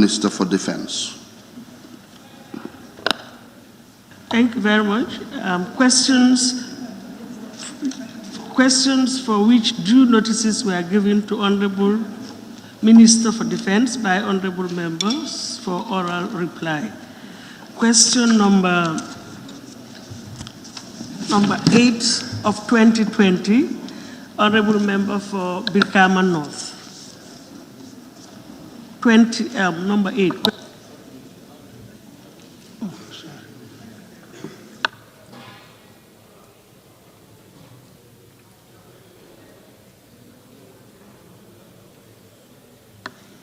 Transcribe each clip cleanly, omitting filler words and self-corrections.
Minister for Defense. Thank you very much. Questions for which due notices were given to Honorable Minister for Defense by honorable members for oral reply. Question number 8 of 2020, honorable member for Birkama North. Number 8.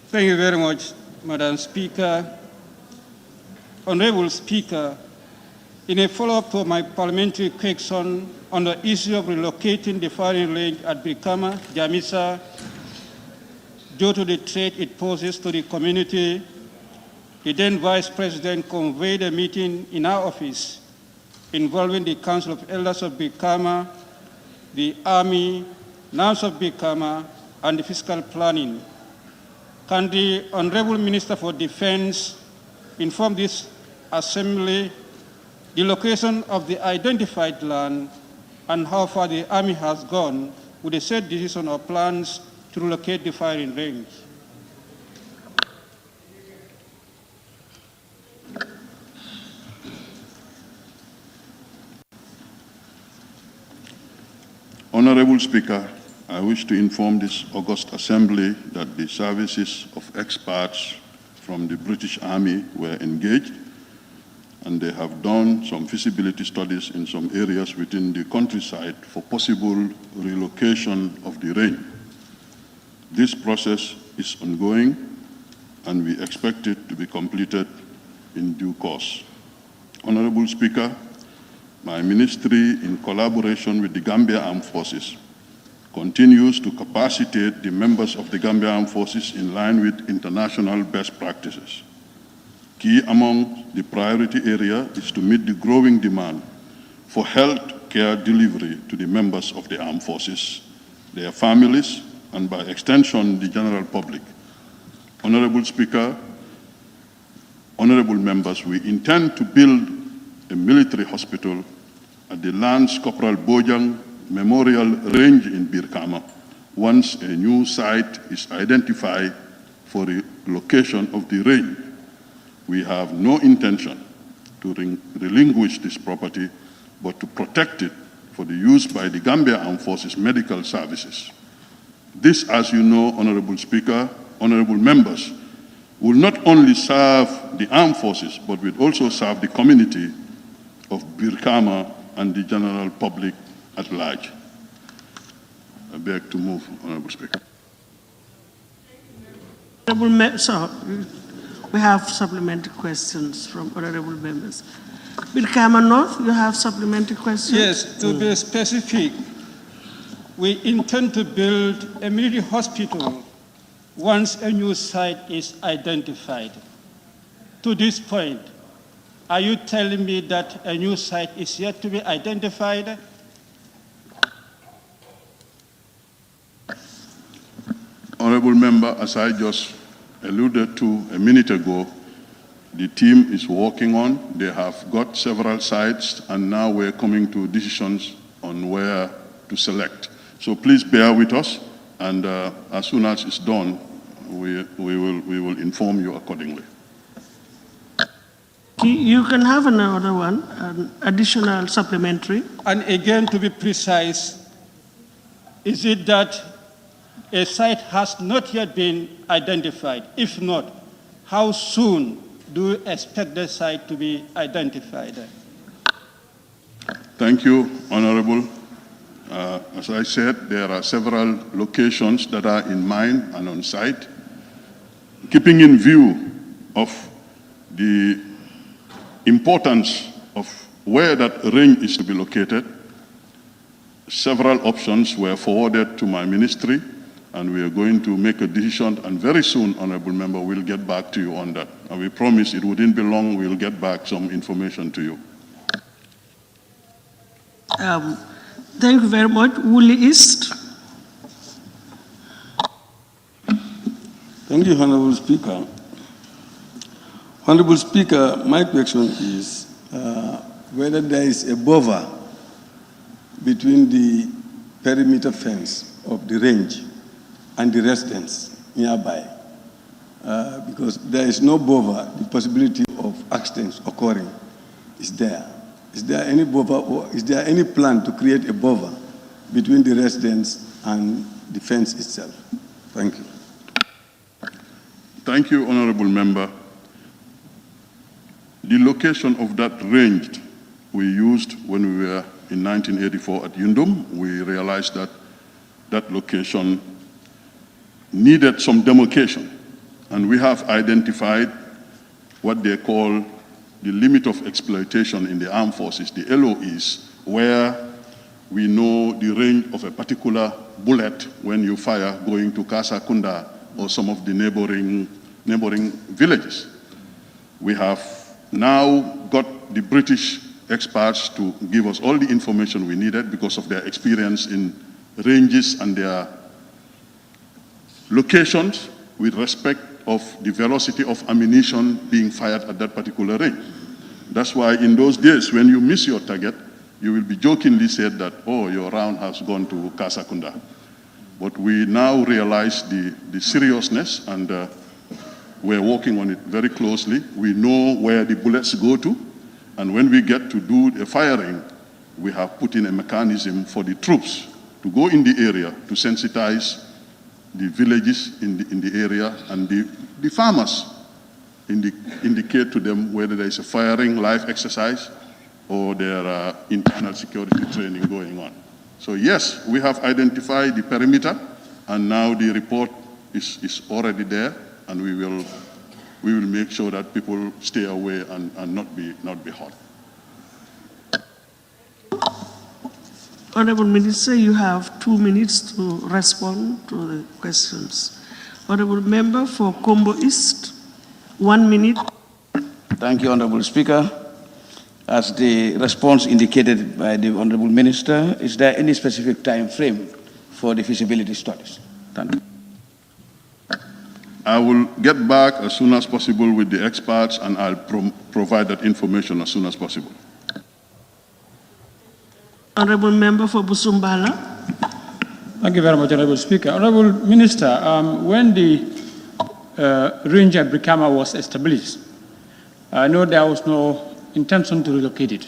Thank you very much, Madam Speaker. Honorable Speaker, in a follow-up to my parliamentary question on the issue of relocating the firing range at Birkama, Jamisa, due to the threat it poses to the community, the then Vice President convened a meeting in our office involving the Council of Elders of Birkama, the Army, NAMS of Birkama, and the Fiscal Planning. Can the Honorable Minister for Defense inform this Assembly the location of the identified land and how far the Army has gone with the said decision or plans to relocate the firing range? Honorable Speaker, I wish to inform this august Assembly that the services of experts from the British Army were engaged, and they have done some feasibility studies in some areas within the countryside for possible relocation of the range. This process is ongoing, and we expect it to be completed in due course. Honorable Speaker, my ministry, in collaboration with the Gambia Armed Forces, continues to capacitate the members of the Gambia Armed Forces in line with international best practices. Key among the priority area is to meet the growing demand for health care delivery to the members of the armed forces, their families, and by extension, the general public. Honorable Speaker, honorable members, we intend to build a military hospital at the Lance Corporal Bojang Memorial Range in Birkama once a new site is identified for the location of the range. We have no intention to relinquish this property, but to protect it for the use by the Gambia Armed Forces Medical Services. This, as you know, Honorable Speaker, honorable members, will not only serve the armed forces, but will also serve the community of Birkama and the general public at large. I beg to move, Honorable Speaker. We have supplementary questions from honorable members. Birkama North, you have supplementary questions? Yes, to be specific, we intend to build a military hospital once a new site is identified. To this point, are you telling me that a new site is yet to be identified? Honorable Member, as I just alluded to a minute ago, the team is working on. They have got several sites, and now we're coming to decisions on where to select. So please bear with us, and as soon as it's done, we will inform you accordingly. You can have another one, an additional supplementary. And again, to be precise, is it that a site has not yet been identified? If not, how soon do you expect the site to be identified? Thank you, Honorable. As I said, there are several locations that are in mind and on site. Keeping in view of the importance of where that range is to be located, several options were forwarded to my ministry, and we are going to make a decision, and very soon, Honorable Member, we'll get back to you on that. And we promise it wouldn't be long, we'll get back some information to you. Thank you very much. Woolly East. Thank you, Honorable Speaker. Honorable Speaker, my question is whether there is a buffer between the perimeter fence of the range and the residents nearby. Because there is no buffer, the possibility of accidents occurring is there. Is there any buffer, or is there any plan to create a buffer between the residents and the fence itself? Thank you. Thank you, Honorable Member. The location of that range we used when we were in 1984 at Yundum, we realized that that location needed some demarcation. And we have identified what they call the limit of exploitation in the armed forces, the LOEs, where we know the range of a particular bullet when you fire going to Kasakunda or some of the neighboring villages. We have now got the British experts to give us all the information we needed because of their experience in ranges and their locations with respect of the velocity of ammunition being fired at that particular range. That's why in those days, when you miss your target, you will be jokingly said that, oh, your round has gone to Kasakunda. But we now realize the seriousness, and we're working on it very closely. We know where the bullets go to, and when we get to do the firing, we have put in a mechanism for the troops to go in the area to sensitize the villages in the area, and the farmers indicate to them whether there is a firing live exercise or there are internal security training going on. So yes, we have identified the perimeter, and now the report is already there, and we will make sure that people stay away and not be hurt. Honorable Minister, you have 2 minutes to respond to the questions. Honorable Member for Combo East, 1 minute. Thank you, Honorable Speaker. As the response indicated by the Honorable Minister, is there any specific time frame for the feasibility studies? Thank you. I will get back as soon as possible with the experts, and I'll provide that information as soon as possible. Honorable Member for Busumbala. Thank you very much, Honorable Speaker. Honorable Minister, when the range at Brikama was established, I know there was no intention to relocate it,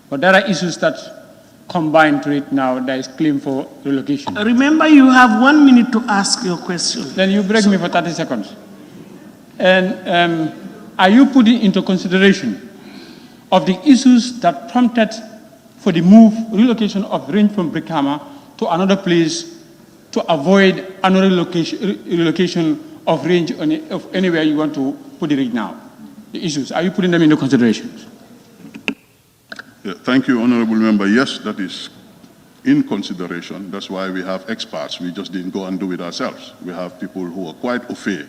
but there are issues that combine to it now. There is claim for relocation. Remember, you have 1 minute to ask your question. Then you break me for 30 seconds. And are you putting into consideration of the issues that prompted for the relocation of range from Brikama to another place to avoid another relocation of range of anywhere you want to put it right now? The issues, are you putting them into consideration? Yeah, thank you, Honorable Member. Yes, that is in consideration. That's why we have experts. We just didn't go and do it ourselves. We have people who are quite au fait,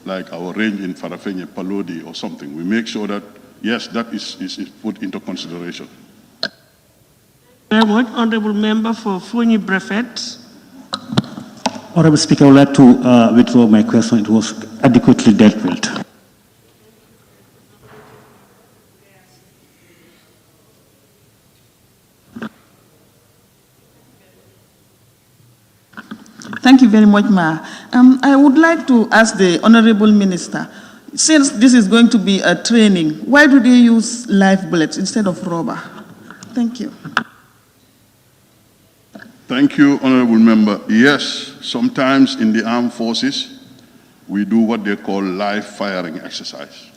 like our range in Farafenye, Palodi or something. We make sure that, yes, that is put into consideration. Very much. Honorable Member for Fonyi Brevet. Honorable Speaker, I would like to withdraw my question. It was adequately dealt with. Thank you very much, Ma. I would like to ask the Honorable Minister, since this is going to be a training, why do they use live bullets instead of rubber? Thank you. Thank you, Honorable Member. Yes, sometimes in the armed forces, we do what they call live firing exercise.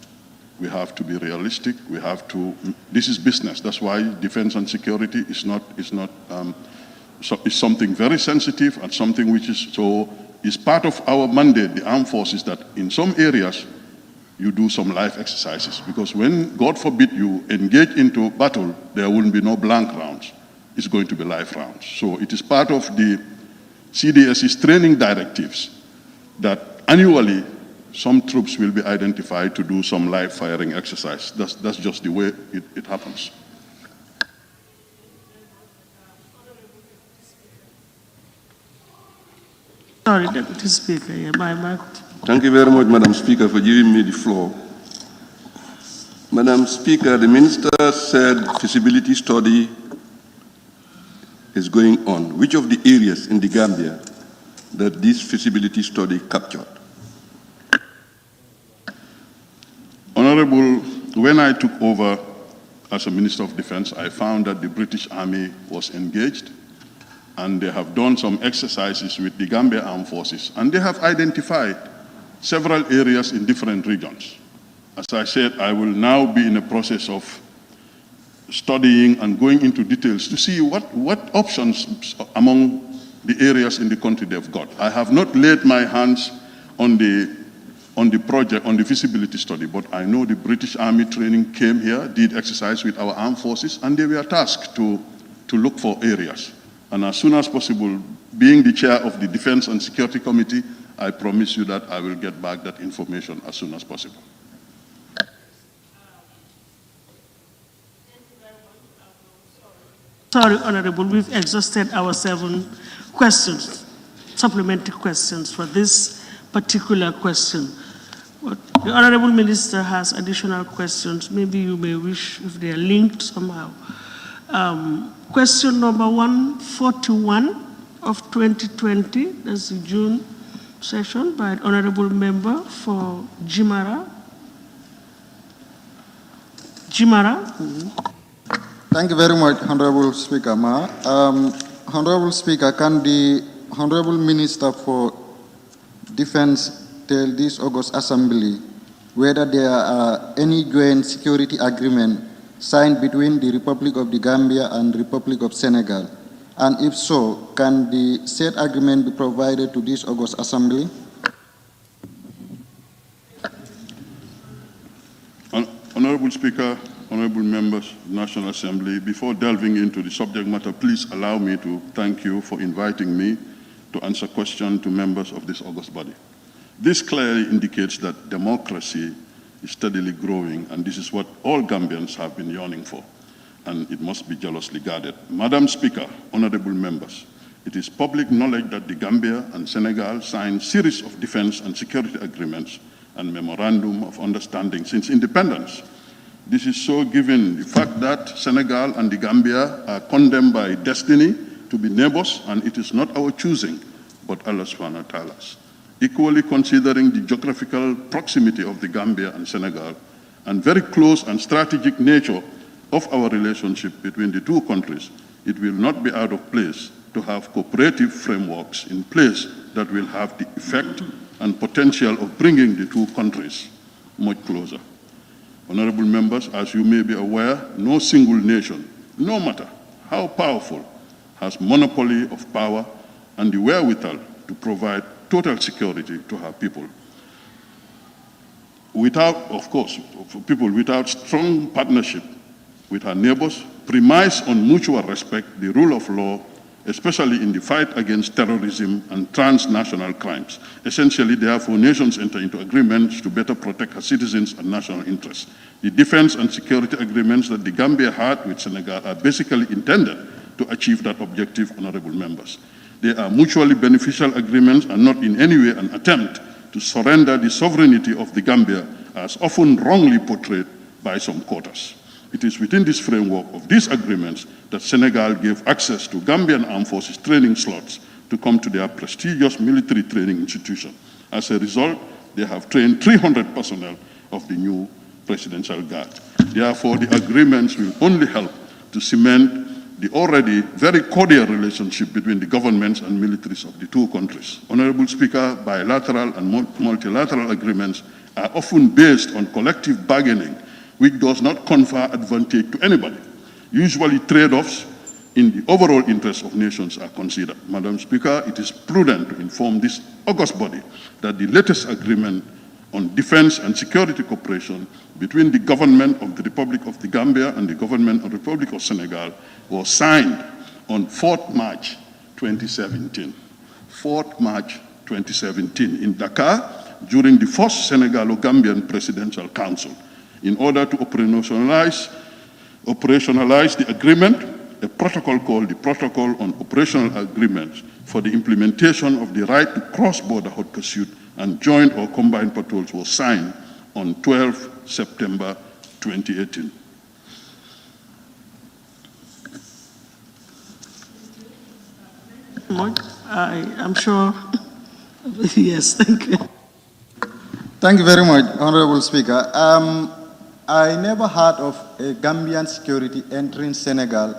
We have to be realistic. We have to, this is business. That's why defense and security is something very sensitive and something which is part of our mandate, the armed forces, that in some areas you do some live exercises. Because when, God forbid, you engage into battle, there will be no blank rounds. It's going to be live rounds. So it is part of the CDS's training directives that annually some troops will be identified to do some live firing exercise. That's just the way it happens. Sorry, Deputy Speaker. Yeah, my mic. Thank you very much, Madam Speaker, for giving me the floor. Madam Speaker, the Minister said feasibility study is going on. Which of the areas in the Gambia that this feasibility study captured? Honorable, when I took over as a Minister of Defense, I found that the British Army was engaged, and they have done some exercises with the Gambia Armed Forces, and they have identified several areas in different regions. As I said, I will now be in a process of studying and going into details to see what options among the areas in the country they've got. I have not laid my hands on the project, on the feasibility study, but I know the British Army training came here, did exercise with our armed forces, and they were tasked to look for areas. And as soon as possible, being the chair of the Defense and Security Committee, I promise you that I will get back that information as soon as possible. Sorry, Honorable, we've exhausted our 7 questions, supplementary questions for this particular question. But the Honorable Minister has additional questions. Maybe you may wish, if they are linked somehow. Question number 141 of 2020, that's the June session, by an Honorable Member for Jimara. Thank you very much, Honorable Speaker. Honorable Speaker, can the Honorable Minister for Defense tell this August Assembly whether there are any joint security agreement signed between the Republic of the Gambia and the Republic of Senegal? And if so, can the said agreement be provided to this August Assembly? Honorable Speaker, honorable members of the National Assembly, before delving into the subject matter, please allow me to thank you for inviting me to answer questions to members of this august body. This clearly indicates that democracy is steadily growing, and this is what all Gambians have been yearning for, and it must be jealously guarded. Madam Speaker, honorable members, it is public knowledge that the Gambia and Senegal signed a series of defense and security agreements and memorandum of understanding since independence. This is so given the fact that Senegal and the Gambia are condemned by destiny to be neighbors, and it is not our choosing, but Allah subhanahu wa ta'ala's. Equally considering the geographical proximity of the Gambia and Senegal, and very close and strategic nature of our relationship between the two countries, it will not be out of place to have cooperative frameworks in place that will have the effect and potential of bringing the two countries much closer. Honorable members, as you may be aware, no single nation, no matter how powerful, has monopoly of power and the wherewithal to provide total security to her people. Without, of course, for people without strong partnership with our neighbors, premise on mutual respect, the rule of law, especially in the fight against terrorism and transnational crimes. Essentially, therefore, nations enter into agreements to better protect our citizens and national interests. The defense and security agreements that the Gambia had with Senegal are basically intended to achieve that objective, honorable members. They are mutually beneficial agreements and not in any way an attempt to surrender the sovereignty of the Gambia, as often wrongly portrayed by some quarters. It is within this framework of these agreements that Senegal gave access to Gambian Armed Forces training slots to come to their prestigious military training institution. As a result, they have trained 300 personnel of the new Presidential Guard. Therefore, the agreements will only help to cement the already very cordial relationship between the governments and militaries of the two countries. Honorable Speaker, bilateral and multilateral agreements are often based on collective bargaining, which does not confer advantage to anybody. Usually trade-offs in the overall interest of nations are considered. Madam Speaker, it is prudent to inform this august body that the latest agreement on defense and security cooperation between the government of the Republic of the Gambia and the government of the Republic of Senegal was signed on 4th March 2017. 4th March 2017 in Dakar during the first Senegalo-Gambian Presidential Council. In order to operationalize the agreement, a protocol called the Protocol on Operational Agreements for the implementation of the right to cross-border hot pursuit and joint or combined patrols was signed on 12 September 2018. I'm sure. Yes, thank you. Thank you very much, Honorable Speaker. I never heard of a Gambian security entering Senegal,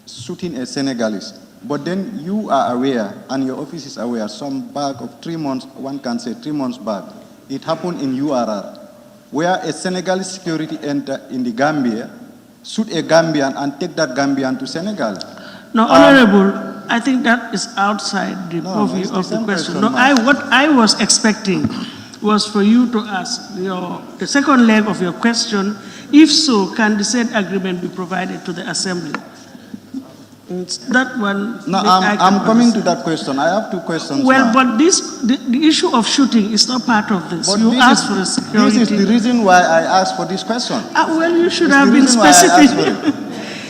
shooting a Senegalese. But then you are aware, and your office is aware, some back of 3 months, one can say 3 months back, it happened in URR, where a Senegalese security enter in the Gambia, shoot a Gambian and take that Gambian to Senegal. No, Honorable, I think that is outside the purview of the question. No, what I was expecting was for you to ask the second leg of your question. If so, can the said agreement be provided to the Assembly? It's that one. No, I'm coming to that question. I have 2 questions. Well, but the issue of shooting is not part of this. But you asked for a security. This is the reason why I asked for this question. Well, you should have been specific.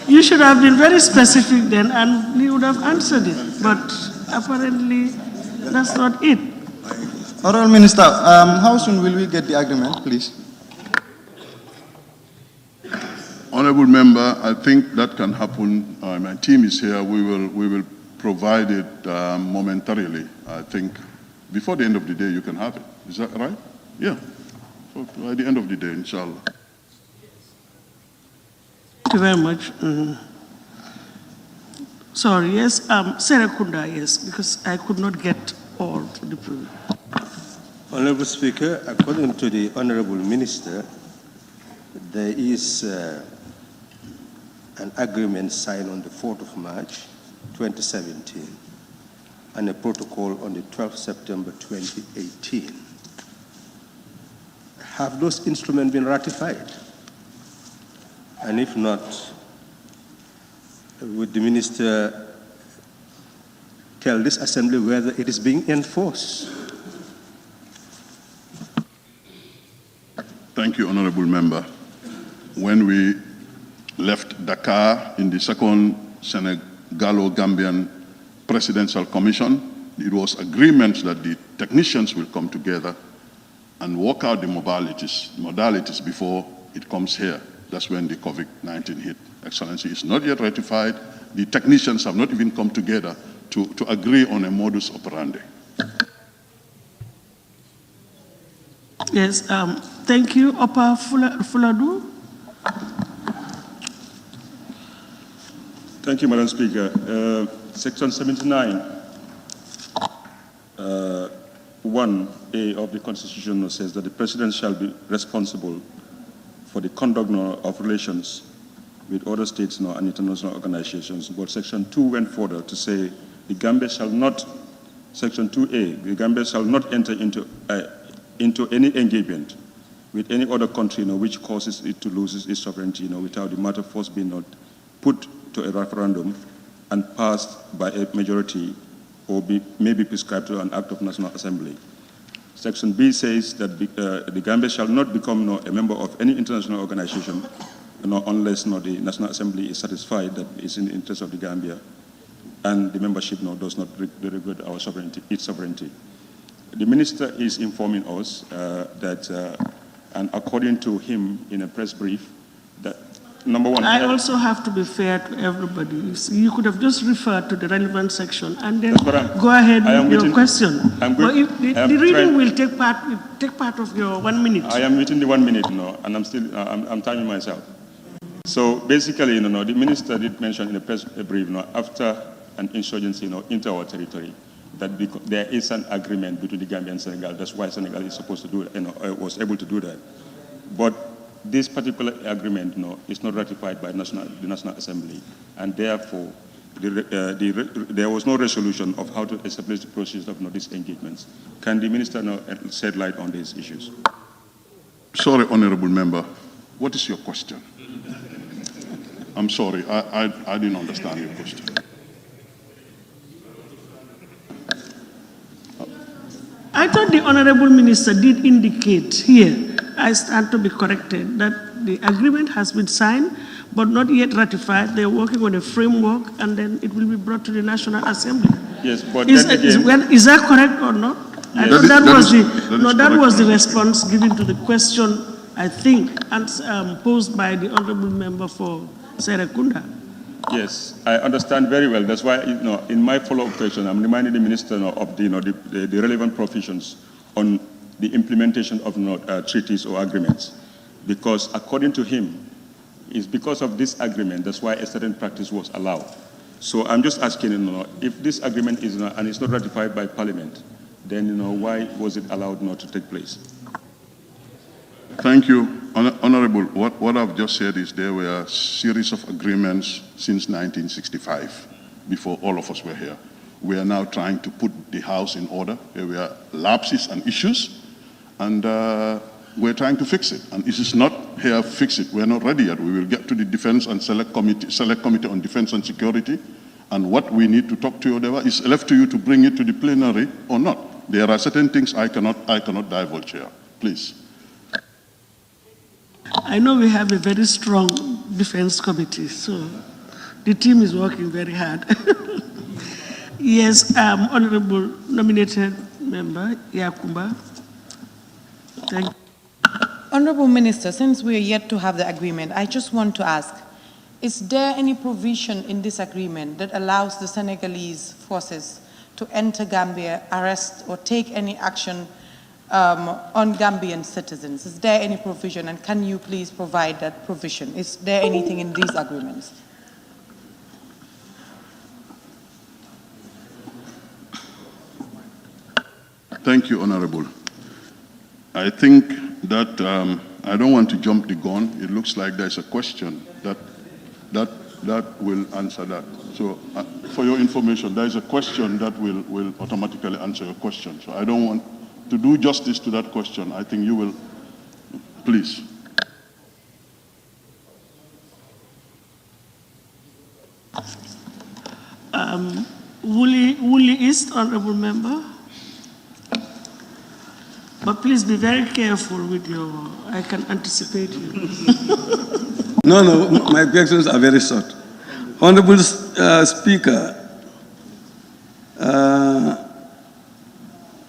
You should have been very specific then, and you would have answered it. But apparently, that's not it. Honorable Minister, how soon will we get the agreement, please? Honorable Member, I think that can happen. My team is here. We will provide it momentarily. I think before the end of the day you can have it. Is that right? Yeah. So by the end of the day, inshallah. Thank you very much. Sorry, yes, Serakunda, yes, because I could not get all to the proof. Honorable Speaker, according to the Honorable Minister, there is an agreement signed on the 4th of March, 2017, and a protocol on the 12th September, 2018. Have those instruments been ratified? And if not, would the Minister tell this Assembly whether it is being enforced? Thank you, Honorable Member. When we left Dakar in the second Senegalo-Gambian Presidential Commission, it was agreement that the technicians will come together and work out the modalities before it comes here. That's when the COVID-19 hit. Excellency, is not yet ratified. The technicians have not even come together to agree on a modus operandi. Yes, thank you. Opa Fuladu. Thank you, Madam Speaker. Section 79, 1A of the Constitution says that the President shall be responsible for the conduct of relations with other states and international organizations. But Section 2 went further to say the Gambia shall not, Section 2A, the Gambia shall not enter into any engagement with any other country which causes it to lose its sovereignty without the matter first being put to a referendum and passed by a majority or may be prescribed to an act of National Assembly. Section B says that the Gambia shall not become a member of any international organization unless the National Assembly is satisfied that it's in the interest of the Gambia and the membership does not regulate our sovereignty, its sovereignty. The Minister is informing us that, and according to him in a press brief, that number one... I also have to be fair to everybody. You could have just referred to the relevant section and then go ahead with your question. But the reading will take part of your 1 minute. I am within the 1 minute, and I'm still I'm timing myself. So basically, the Minister did mention in a press brief, after an insurgency, into our territory, that there is an agreement between the Gambia and Senegal. That's why Senegal is supposed to do it, was able to do that. But this particular agreement, is not ratified by the National Assembly, and therefore, there was no resolution of how to establish the process of these engagements. Can the Minister shed light on these issues? Sorry, Honorable Member. What is your question? I'm sorry, I didn't understand your question. I thought the Honorable Minister did indicate here, I stand to be corrected, that the agreement has been signed but not yet ratified. They're working on a framework and then it will be brought to the National Assembly. Yes, but is that correct or not? Yes. I thought that was the response given to the question I think, posed by the honorable member for Serekunda. Yes, I understand very well. That's why, in my follow-up question, I'm reminding the minister of the relevant provisions on the implementation of treaties or agreements, because according to him, it's because of this agreement that's why a certain practice was allowed. So I'm just asking, if this agreement is and it's not ratified by Parliament, then why was it allowed not to take place? Thank you, Honorable. What I've just said is there were a series of agreements since 1965, before all of us were here. We are now trying to put the house in order. There were lapses and issues, and we're trying to fix it. And this is not here fix it. We're not ready yet. We will get to the Defense and Select Committee on Defense and Security, and what we need to talk to you about is left to you to bring it to the plenary or not. There are certain things I cannot divulge here. Please. I know we have a very strong defense committee, so the team is working very hard. Yes, honorable nominated member, Yakumba. Thank you. Honorable Minister, since we are yet to have the agreement, I just want to ask, is there any provision in this agreement that allows the Senegalese forces to enter Gambia, arrest or take any action on Gambian citizens? Is there any provision, and can you please provide that provision? Is there anything in these agreements? Thank you, Honorable. I think that I don't want to jump the gun. It looks like there's a question that will answer that. So for your information, there is a question that will automatically answer your question. So I don't want to do justice to that question. I think you will, please. Woolly East, honorable member. But please be very careful with your, I can anticipate you. No, my questions are very short. Honorable Speaker,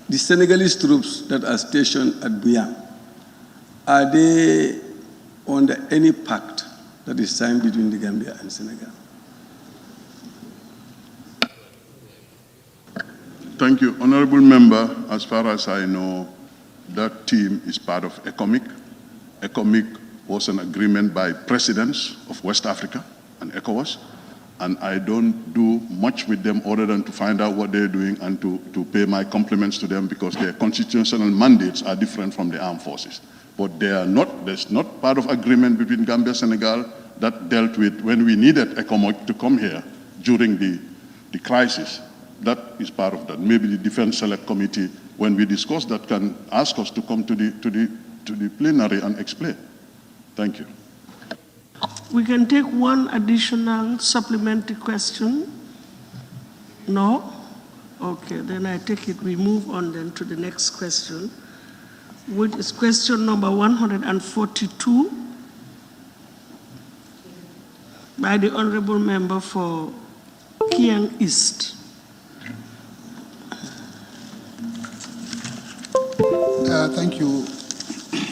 the Senegalese troops that are stationed at Buyang, are they under any pact that is signed between the Gambia and Senegal? Thank you. Honorable Member, as far as I know, that team is part of ECOMIC. ECOMIC was an agreement by presidents of West Africa and ECOWAS, and I don't do much with them other than to find out what they're doing and to pay my compliments to them, because their constitutional mandates are different from the armed forces. But there's not part of agreement between Gambia-Senegal that dealt with when we needed ECOMIC to come here during the crisis. That is part of that. Maybe the Defense Select Committee, when we discuss that, can ask us to come to the plenary and explain. Thank you. We can take one additional supplementary question. No? Okay, then I take it we move on then to the next question, which is question number 142 by the honorable member for Kiang East. Thank you,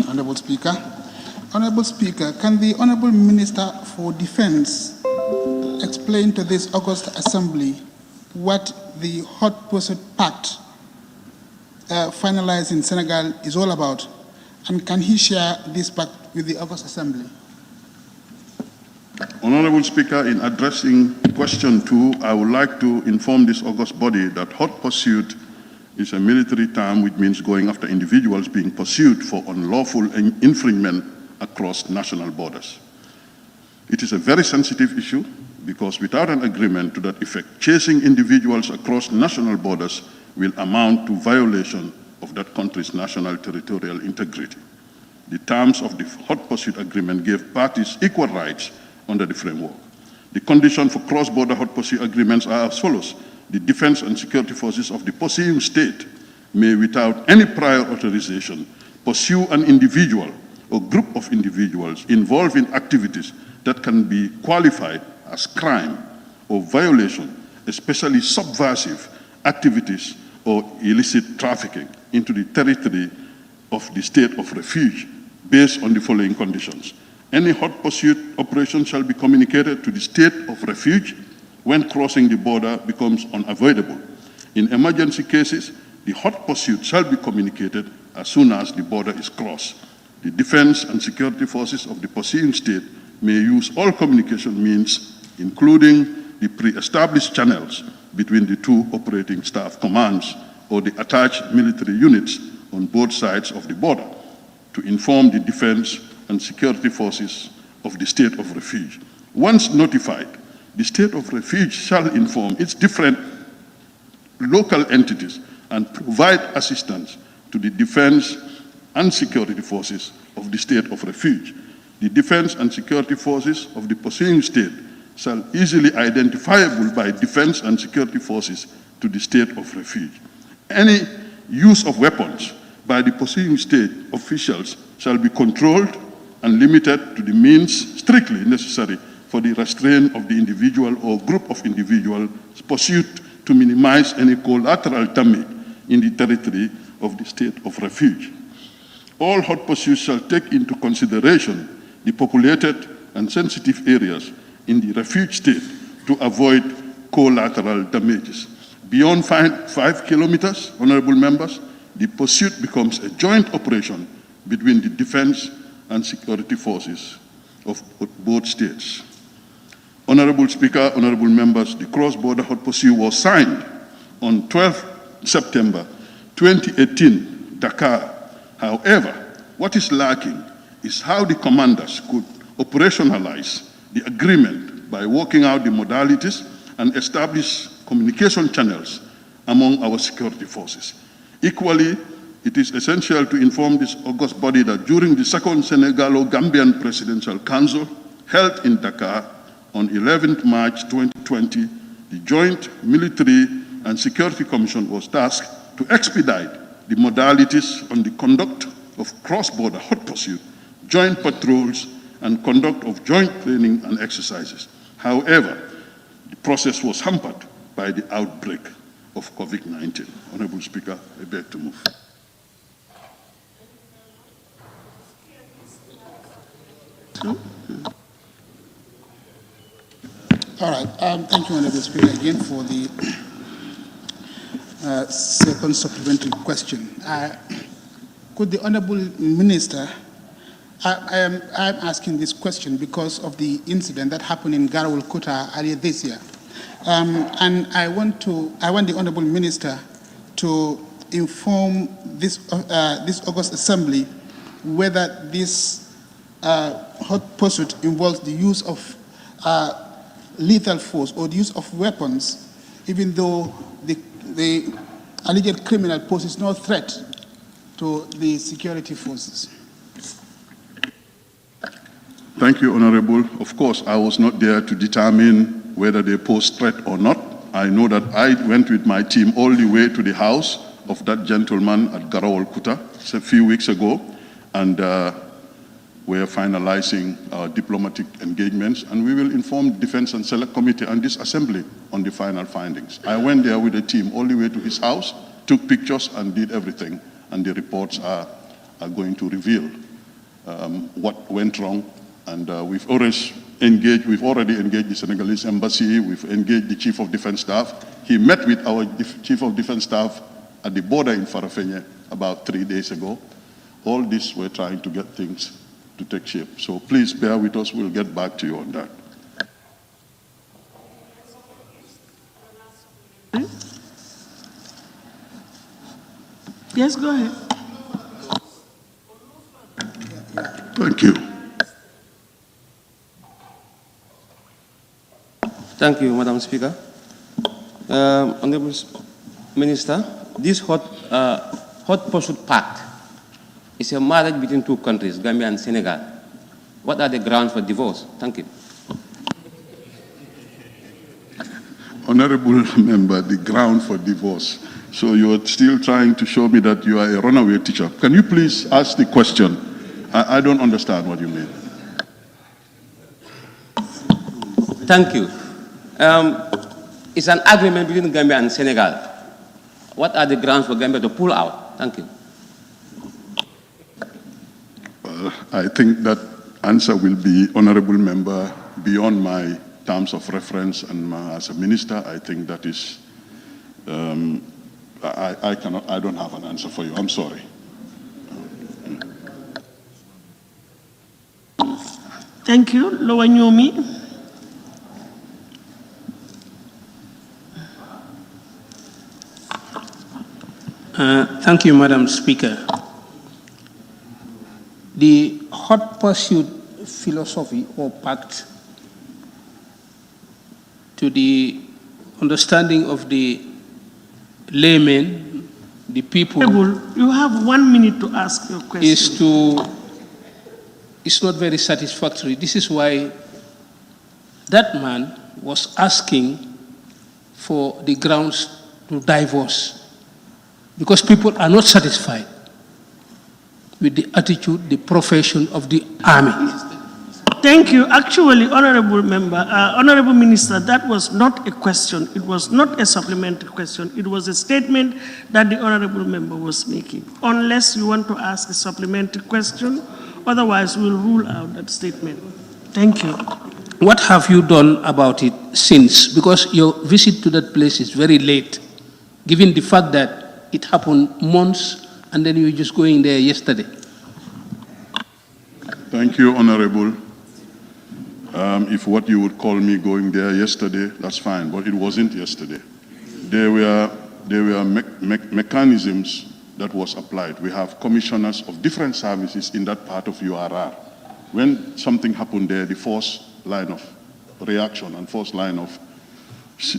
Honorable Speaker. Honorable Speaker, can the Honorable Minister for Defense explain to this August Assembly what the Hot Pursuit Pact finalized in Senegal is all about? And can he share this pact with the August Assembly? Honorable Speaker, in addressing question 2, I would like to inform this august body that hot pursuit is a military term which means going after individuals being pursued for unlawful infringement across national borders. It is a very sensitive issue because without an agreement to that effect, chasing individuals across national borders will amount to violation of that country's national territorial integrity. The terms of the hot pursuit agreement gave parties equal rights under the framework. The conditions for cross-border hot pursuit agreements are as follows. The defense and security forces of the pursuing state may, without any prior authorization, pursue an individual or group of individuals involved in activities that can be qualified as crime or violation, especially subversive activities or illicit trafficking into the territory of the state of refuge based on the following conditions. Any hot pursuit operation shall be communicated to the state of refuge when crossing the border becomes unavoidable. In emergency cases, the hot pursuit shall be communicated as soon as the border is crossed. The defense and security forces of the pursuing state may use all communication means, including the pre-established channels between the two operating staff commands or the attached military units on both sides of the border, to inform the defense and security forces of the state of refuge. Once notified, the state of refuge shall inform its different local entities and provide assistance to the defense and security forces of the state of refuge. The defense and security forces of the pursuing state shall easily identifiable by defense and security forces to the state of refuge. Any use of weapons by the pursuing state officials shall be controlled and limited to the means strictly necessary for the restraint of the individual or group of individuals pursued to minimize any collateral damage in the territory of the state of refuge. All hot pursuits shall take into consideration the populated and sensitive areas in the refuge state to avoid collateral damages. Beyond 5 kilometers, honorable members, the pursuit becomes a joint operation between the defense and security forces of both states. Honorable Speaker, honorable members, the cross-border hot pursuit was signed on 12 September 2018, Dakar. However, what is lacking is how the commanders could operationalize the agreement by working out the modalities and establish communication channels among our security forces. Equally, it is essential to inform this august body that during the second Senegalo-Gambian Presidential Council held in Dakar on 11th March 2020, the Joint Military and Security Commission was tasked to expedite the modalities on the conduct of cross-border hot pursuit, joint patrols, and conduct of joint training and exercises. However, the process was hampered by the outbreak of COVID-19. Honorable Speaker, I beg to move. All right. Thank you, Honorable Speaker, again for the second supplementary question. Could the Honorable Minister, I'm asking this question because of the incident that happened in Garawal Kuta earlier this year. And I want the Honorable Minister to inform this August Assembly whether this hot pursuit involves the use of lethal force or the use of weapons, even though the alleged criminal poses no threat to the security forces. Thank you, Honorable. Of course, I was not there to determine whether they pose threat or not. I know that I went with my team all the way to the house of that gentleman at Garawal Kuta a few weeks ago, and we're finalizing our diplomatic engagements, and we will inform the Defense and Select Committee and this Assembly on the final findings. I went there with a team all the way to his house, took pictures, and did everything, and the reports are going to reveal what went wrong. And we've already engaged the Senegalese embassy. We've engaged the Chief of Defense Staff. He met with our Chief of Defense Staff at the border in Farafenye about 3 days ago. All this, we're trying to get things to take shape. So please bear with us. We'll get back to you on that. Yes, go ahead. Thank you. Thank you, Madam Speaker. Honorable Minister, this hot pursuit pact is a marriage between two countries, Gambia and Senegal. What are the grounds for divorce? Thank you. Honorable Member, the ground for divorce. So you're still trying to show me that you are a runaway teacher. Can you please ask the question? I don't understand what you mean. Thank you. It's an agreement between Gambia and Senegal. What are the grounds for Gambia to pull out? Thank you. I think that answer will be, honorable member, beyond my terms of reference, and as a minister, I think that is, I don't have an answer for you. I'm sorry. Thank you. Lower Nyomi. Thank you, Madam Speaker. The hot pursuit philosophy or pact, to the understanding of the laymen, the people, you have 1 minute to ask your question. It's not very satisfactory. This is why that man was asking for the grounds to divorce, because people are not satisfied with the attitude, the profession of the army. Thank you. Actually, Honorable Member, Honorable Minister, that was not a question. It was not a supplementary question. It was a statement that the Honorable Member was making. Unless you want to ask a supplementary question, otherwise we'll rule out that statement. Thank you. What have you done about it since? Because your visit to that place is very late, given the fact that it happened months and then you were just going there yesterday. Thank you, Honorable. If what you would call me going there yesterday, that's fine, but it wasn't yesterday. There were mechanisms that was applied. We have commissioners of different services in that part of URR. When something happened there, the first line of reaction and first line of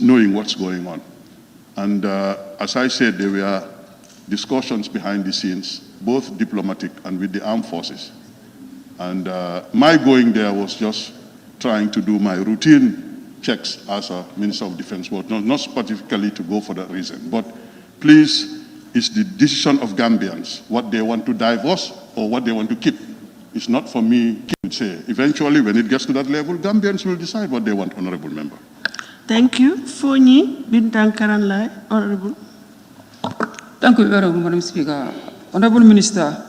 knowing what's going on. And as I said, there were discussions behind the scenes, both diplomatic and with the armed forces. And my going there was just trying to do my routine checks as a Minister of Defense, but not specifically to go for that reason. But please, it's the decision of Gambians, what they want to divorce or what they want to keep. It's not for me to say. Eventually, when it gets to that level, Gambians will decide what they want, Honorable Member. Thank you. Fonyi Bintang Karanlai, Honorable. Thank you very much, Madam Speaker. Honorable Minister,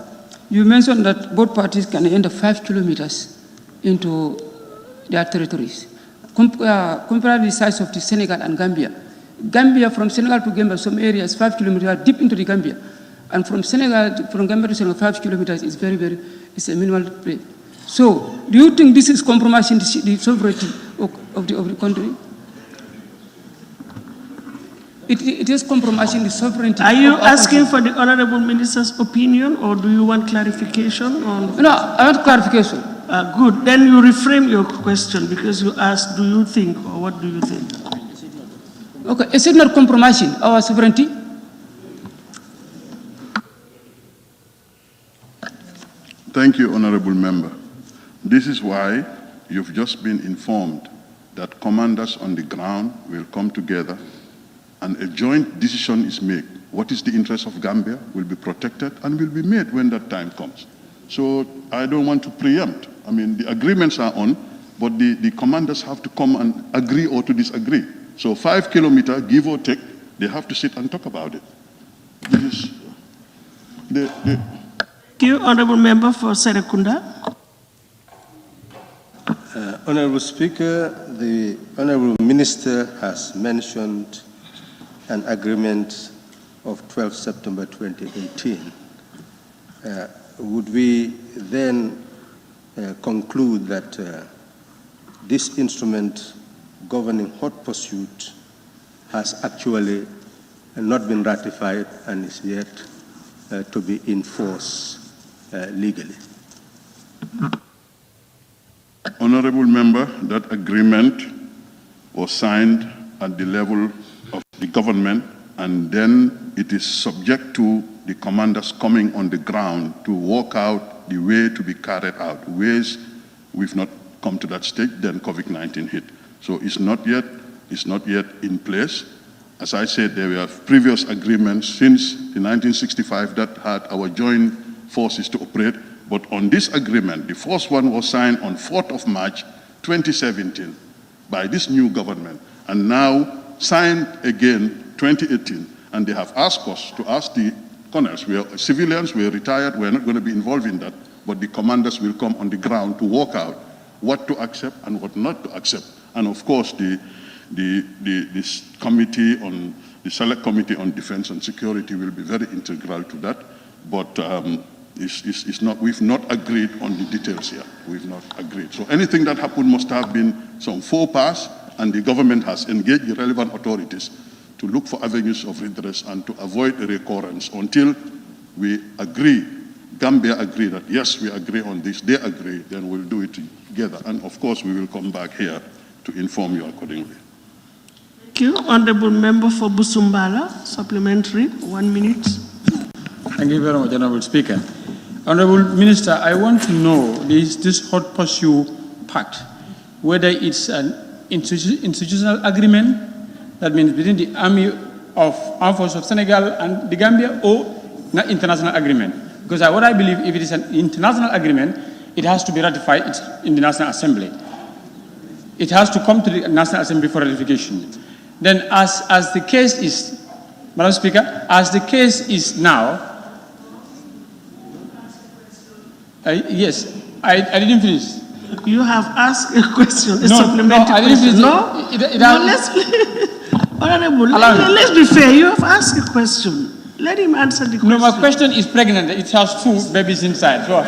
you mentioned that both parties can enter 5 kilometers into their territories. Compare the size of the Senegal and Gambia. Gambia, from Senegal to Gambia, some areas 5 kilometers deep into the Gambia. And from Gambia to Senegal, 5 kilometers is it's a minimal place. So, do you think this is compromising the sovereignty of the country? It is compromising the sovereignty. Are you asking for the Honorable Minister's opinion, or do you want clarification on? No, I want clarification. Good. Then you reframe your question, because you asked, do you think, or what do you think? Okay, is it not compromising our sovereignty? Thank you, Honorable Member. This is why you've just been informed that commanders on the ground will come together and a joint decision is made. What is the interest of Gambia will be protected and will be made when that time comes. So I don't want to preempt. I mean, the agreements are on, but the commanders have to come and agree or to disagree. So 5 kilometers, give or take, they have to sit and talk about it. This is Thank you, Honorable Member for Serekunda. Honorable Speaker, the Honorable Minister has mentioned an agreement of 12 September 2018. Would we then conclude that this instrument governing hot pursuit has actually not been ratified and is yet to be enforced legally? Honorable Member, that agreement was signed at the level of the government, and then it is subject to the commanders coming on the ground to work out the way to be carried out. Ways we've not come to that stage, then COVID-19 hit. So it's not yet in place. As I said, there were previous agreements since the 1965 that had our joint forces to operate. But on this agreement, the first one was signed on 4th of March 2017 by this new government, and now signed again 2018. And they have asked us to ask the colonels, civilians, we're retired, we're not going to be involved in that. but the commanders will come on the ground to work out what to accept and what not to accept. And of course, this committee on the Select Committee on Defense and Security will be very integral to that. But we've not agreed on the details here. We've not agreed. So anything that happened must have been some faux pas, and the government has engaged the relevant authorities to look for avenues of redress and to avoid a recurrence until we agree, Gambia agree that yes, we agree on this, they agree, then we'll do it together. And of course, we will come back here to inform you accordingly. Thank you. Honorable Member for Busumbala, supplementary, 1 minute. Thank you very much, Honorable Speaker. Honorable Minister, I want to know this hot pursuit pact, whether it's an institutional agreement, that means between the Army of Armed Forces of Senegal and the Gambia, or not international agreement. Because what I believe, if it is an international agreement, it has to be ratified in the National Assembly. It has to come to the National Assembly for ratification. Then as the case is, Madam Speaker, as the case is now, yes, I didn't finish. You have asked a question, a no, supplementary I didn't question. finish. No? Honorable, let's be fair. You have asked a question. Let him answer the question. No, my question is pregnant. It has 2 babies inside. So.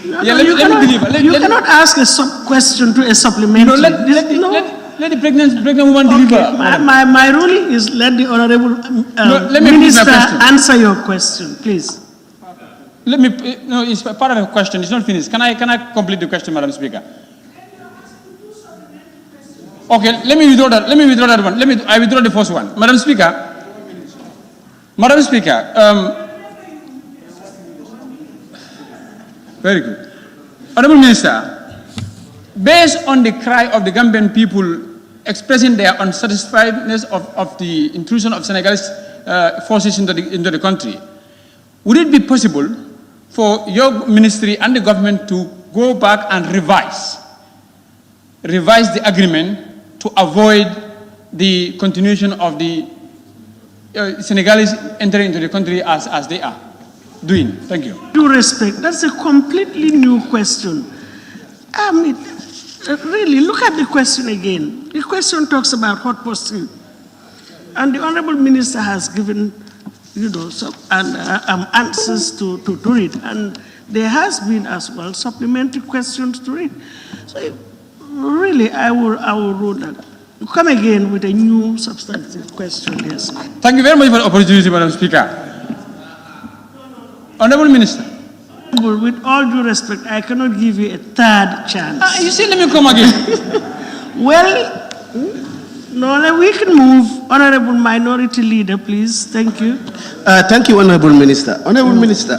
No, you cannot ask a question to a supplementary. No, let the pregnant woman deliver. My ruling is let the Honorable Minister answer your question, please. Let me, no, it's part of a question. It's not finished. Can I complete the question, Madam Speaker? Okay, let me withdraw that. Let me withdraw that one. I withdraw the first one. Madam Speaker, very good. Honorable Minister, based on the cry of the Gambian people expressing their unsatisfiedness of the intrusion of Senegalese forces into the country, would it be possible for your ministry and the government to go back and revise the agreement to avoid the continuation of the Senegalese entering into the country as they are doing? Thank you. Due respect, that's a completely new question. I mean, really, look at the question again. The question talks about hot pursuit. And the Honorable Minister has given, some answers to it. And there has been as well supplementary questions to it. So really, I will rule that. Come again with a new substantive question, yes. Thank you very much for the opportunity, Madam Speaker. Honorable Minister. With all due respect, I cannot give you a third chance. You say, let me come again. Well, no, we can move. Honorable Minority Leader, please. Thank you. Thank you, Honorable Minister. Honorable Minister,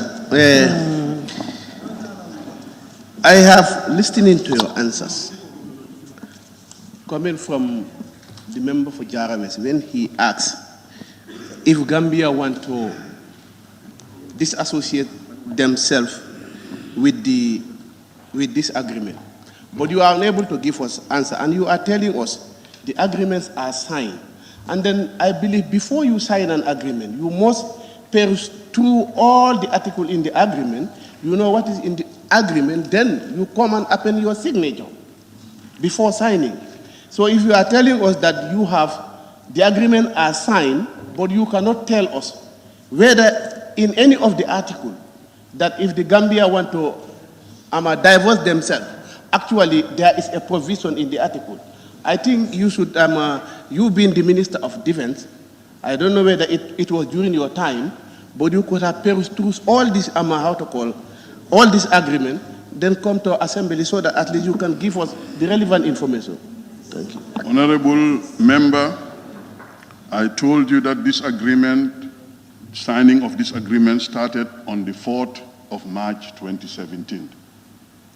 I have listening to your answers. Coming from the member for Jarames, when he asked if Gambia want to disassociate themselves with this agreement, but you are unable to give us answer, and you are telling us the agreements are signed. And then I believe before you sign an agreement, you must peruse through all the articles in the agreement. You know what is in the agreement, then you come and append your signature before signing. So if you are telling us that you have the agreement are signed, but you cannot tell us whether in any of the articles that if the Gambia want to divorce themselves, actually there is a provision in the article. I think you should, you being the Minister of Defense, I don't know whether it was during your time, but you could have perused through all this, all this agreement, then come to assembly so that at least you can give us the relevant information. Thank you. Honorable Member, I told you that this agreement, signing of this agreement started on the 4th of March 2017.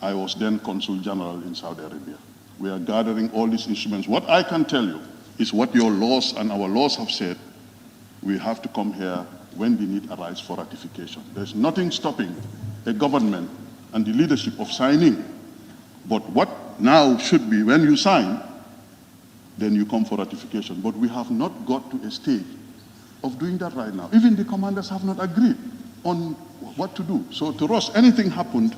I was then Consul General in Saudi Arabia. We are gathering all these instruments. What I can tell you is what your laws and our laws have said. We have to come here when the need arises for ratification. There's nothing stopping a government and the leadership of signing. But what now should be when you sign, then you come for ratification. But we have not got to a stage of doing that right now. Even the commanders have not agreed. on what to do. So to us, anything happened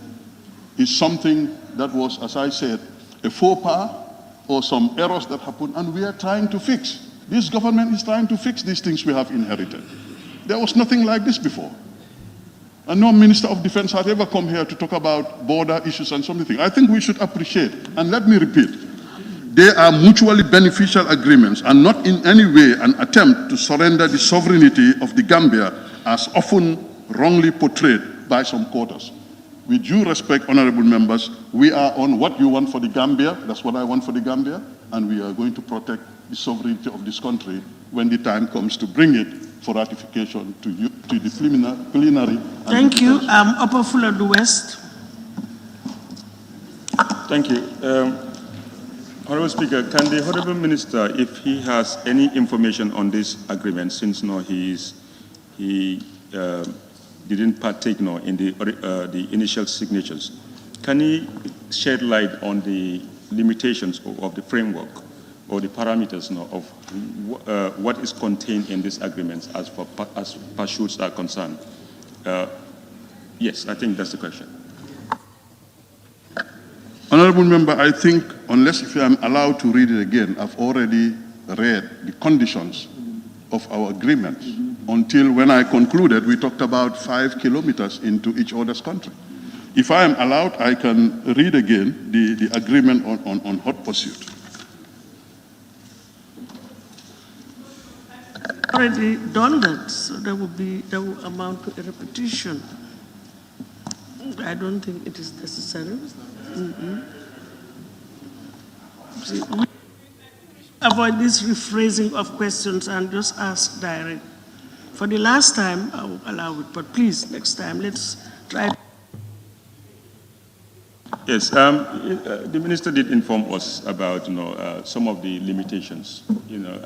is something that was, as I said, a faux pas or some errors that happened, and we are trying to fix. This government is trying to fix these things we have inherited. There was nothing like this before. And no Minister of Defense had ever come here to talk about border issues and something. I think we should appreciate, and let me repeat, they are mutually beneficial agreements and not in any way an attempt to surrender the sovereignty of the Gambia as often wrongly portrayed by some quarters. With due respect, honorable members, we are on what you want for the Gambia, that's what I want for the Gambia, and we are going to protect the sovereignty of this country when the time comes to bring it for ratification to the plenary. Thank you. Upper Fuladu West. Thank you. Honorable Speaker, can the Honorable Minister, if he has any information on this agreement, since he didn't partake in the initial signatures, can he shed light on the limitations of the framework or the parameters of what is contained in this agreement as pursuits are concerned? Yes, I think that's the question. Honorable Member, I think, unless if I am allowed to read it again, I've already read the conditions of our agreement. Until when I concluded, we talked about 5 kilometers into each other's country. If I am allowed, I can read again the agreement on hot pursuit. Already done that, so that will amount to a repetition. I don't think it is necessary. See, we avoid this rephrasing of questions and just ask direct. For the last time, I will allow it, but please, next time, let's try. Yes, the minister did inform us about some of the limitations.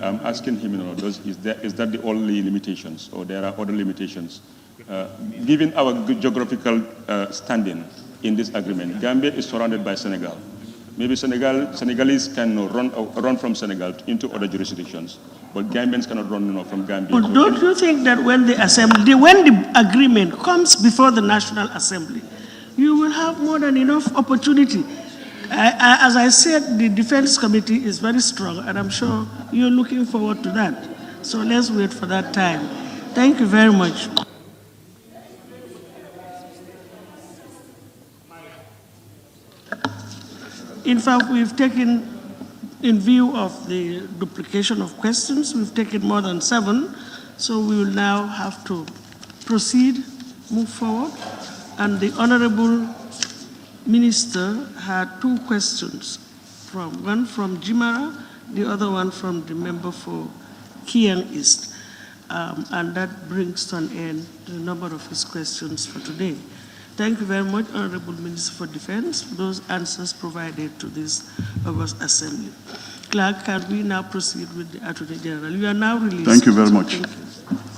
I'm asking him, is that the only limitations, or there are other limitations? Given our geographical standing in this agreement, Gambia is surrounded by Senegal. Maybe Senegalese can run from Senegal into other jurisdictions, but Gambians cannot run from Gambia. But don't you think that when the agreement comes before the National Assembly, you will have more than enough opportunity? As I said, the Defense Committee is very strong, and I'm sure you're looking forward to that. So let's wait for that time. Thank you very much. In fact, we've taken, in view of the duplication of questions, we've taken more than 7, so we will now have to proceed, move forward. And the Honorable Minister had 2 questions, one from Jimara, the other one from the member for Kiang East. And that brings to an end the number of his questions for today. Thank you very much, Honorable Minister for Defense, for those answers provided to this August Assembly. Clerk, can we now proceed with the Attorney General? You are now released. Thank you very much. Thank you.